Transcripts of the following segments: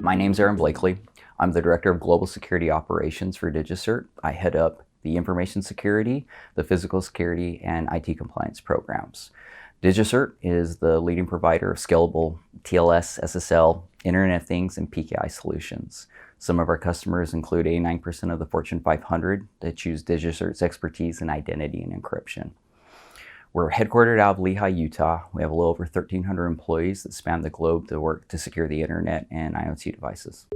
My name's Aaron Blakely. I'm the Director of Global Security Operations for DigiCert. I head up the information security, the physical security, and IT compliance programs. DigiCert is the leading provider of scalable TLS, SSL, Internet of Things, and PKI solutions. Some of our customers include 89% of the Fortune 500 that choose DigiCert's expertise in identity and encryption. We're headquartered out of Lehi, Utah. We have a little over 1,300 employees that span the globe to work to secure the internet and IoT devices.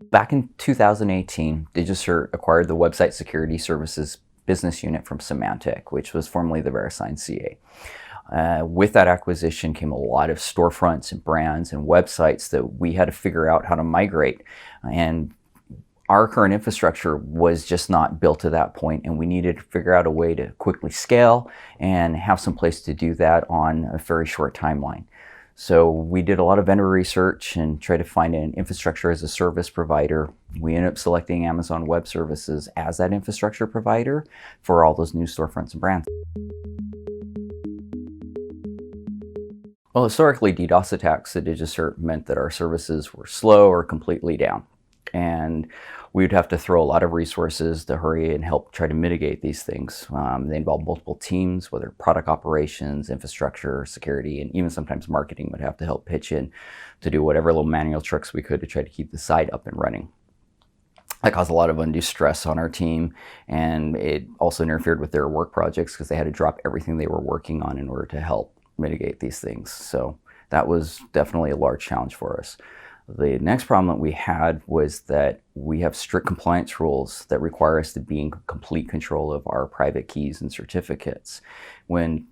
Back in 2018, DigiCert acquired the Website Security Services business unit from Symantec, which was formerly the VeriSign CA. With that acquisition came a lot of storefronts and brands and websites that we had to figure out how to migrate. And our current infrastructure was just not built to that point, and we needed to figure out a way to quickly scale and have some place to do that on a very short timeline. So we did a lot of vendor research and tried to find an infrastructure as a service provider. We ended up selecting Amazon Web Services as that infrastructure provider for all those new storefronts and brands. Well, historically, DDoS attacks at DigiCert meant that our services were slow or completely down. And we'd have to throw a lot of resources to hurry and help try to mitigate these things. They involve multiple teams, whether product operations, infrastructure, security, and even sometimes marketing would have to help pitch in to do whatever little manual tricks we could to try to keep the site up and running. That caused a lot of undue stress on our team, and it also interfered with their work projects because they had to drop everything they were working on in order to help mitigate these things. So that was definitely a large challenge for us. The next problem that we had was that we have strict compliance rules that require us to be in complete control of our private keys and certificates. When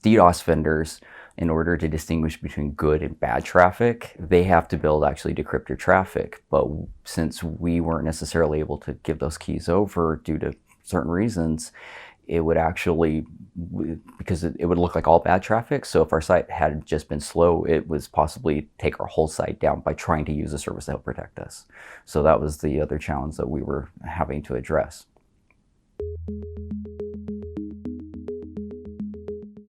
DDoS vendors, in order to distinguish between good and bad traffic, they have to build actually decrypted traffic. But since we weren't necessarily able to give those keys over due to certain reasons, it would actually, because it would look like all bad traffic. So if our site had just been slow, it was possibly take our whole site down by trying to use a service to help protect us. So that was the other challenge that we were having to address.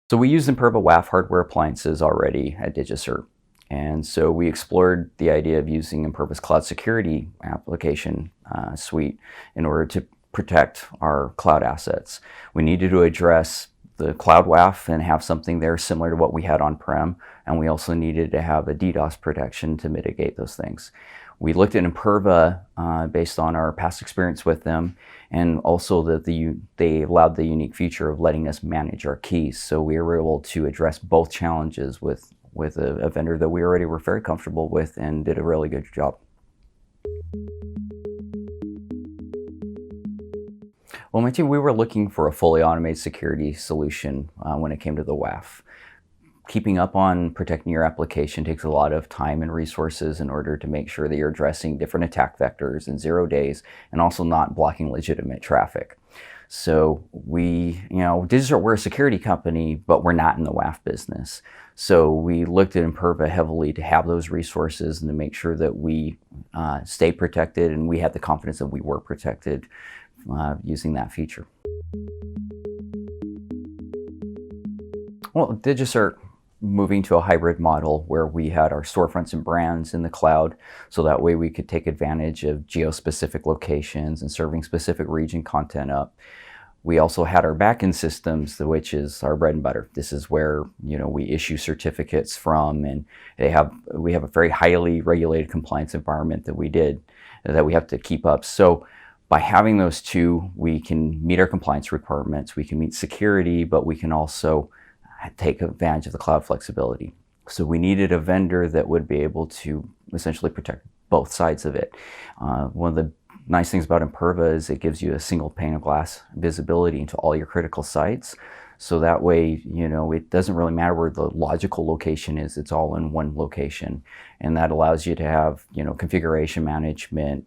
So we use Imperva WAF hardware appliances already at DigiCert. And so we explored the idea of using Imperva's cloud security application suite in order to protect our cloud assets. We needed to address the cloud WAF and have something there similar to what we had on-prem, and we also needed to have a DDoS protection to mitigate those things. We looked at Imperva based on our past experience with them, and also that they allowed the unique feature of letting us manage our keys. So we were able to address both challenges with a vendor that we already were very comfortable with and did a really good job. Well, my team, we were looking for a fully automated security solution when it came to the WAF. Keeping up on protecting your application takes a lot of time and resources in order to make sure that you're addressing different attack vectors in 0 days and also not blocking legitimate traffic. So DigiCert, we're a security company, but we're not in the WAF business. So we looked at Imperva heavily to have those resources and to make sure that we stay protected, and we had the confidence that we were protected using that feature. Well, DigiCert moving to a hybrid model where we had our storefronts and brands in the cloud, so that way we could take advantage of geo-specific locations and serving specific region content up. We also had our backend systems, which is our bread and butter. This is where we issue certificates from, and we have a very highly regulated compliance environment that we have to keep up. So by having those two, we can meet our compliance requirements, we can meet security, but we can also take advantage of the cloud flexibility. So we needed a vendor that would be able to essentially protect both sides of it. One of the nice things about Imperva is it gives you a single pane of glass visibility into all your critical sites. So that way, it doesn't really matter where the logical location is, it's all in one location. And that allows you to have, configuration management,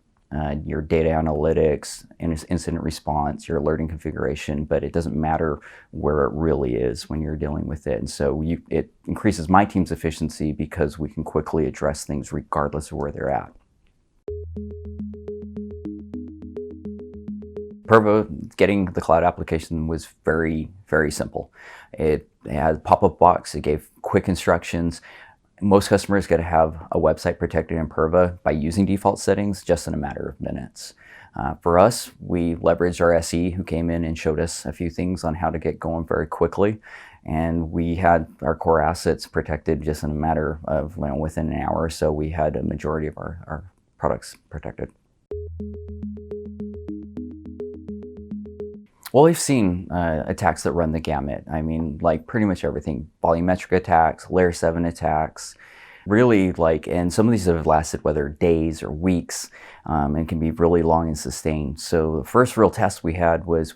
your data analytics, incident response, your alerting configuration, but it doesn't matter where it really is when you're dealing with it. And so it increases my team's efficiency because we can quickly address things regardless of where they're at. Imperva, getting the cloud application was very, very simple. It had a pop-up box, it gave quick instructions. Most customers get to have a website protected in Imperva by using default settings just in a matter of minutes. For us, we leveraged our SE who came in and showed us a few things on how to get going very quickly. And we had our core assets protected just in a matter of, within an hour or so, we had a majority of our products protected. Well, we've seen attacks that run the gamut. I mean, like pretty much everything. Volumetric attacks, layer 7 attacks, really and some of these have lasted whether days or weeks, and can be really long and sustained. So the first real test we had was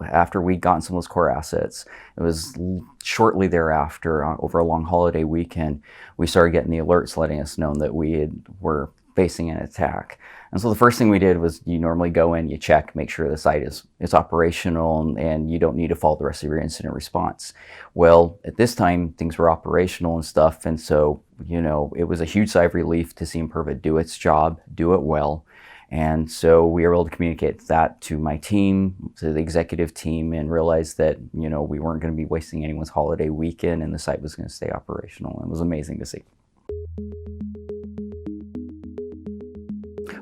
after we'd gotten some of those core assets, it was shortly thereafter, over a long holiday weekend, we started getting the alerts letting us know that were facing an attack. And so the first thing we did was, you normally go in, you check, make sure the site is operational, and you don't need to follow the rest of your incident response. Well, at this time, things were operational and stuff, and so, it was a huge sigh of relief to see Imperva do its job, do it well. And so we were able to communicate that to my team, to the executive team, and realize that, we weren't going to be wasting anyone's holiday weekend, and the site was going to stay operational. It was amazing to see.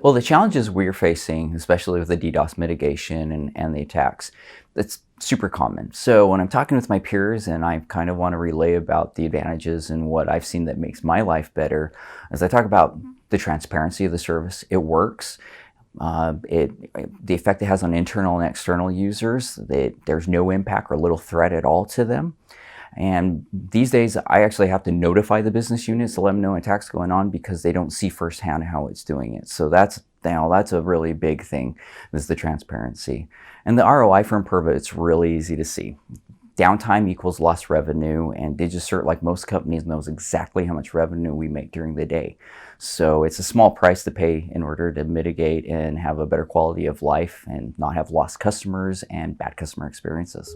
Well, the challenges we're facing, especially with the DDoS mitigation and the attacks, that's super common. So when I'm talking with my peers and I kind of want to relay about the advantages and what I've seen that makes my life better, as I talk about the transparency of the service, it works. The effect it has on internal and external users, there's no impact or little threat at all to them. And these days, I actually have to notify the business units to let them know attacks going on because they don't see firsthand how it's doing it. So that's a really big thing, is the transparency. And the ROI for Imperva, it's really easy to see. Downtime equals lost revenue, and DigiCert, like most companies, knows exactly how much revenue we make during the day. So it's a small price to pay in order to mitigate and have a better quality of life and not have lost customers and bad customer experiences.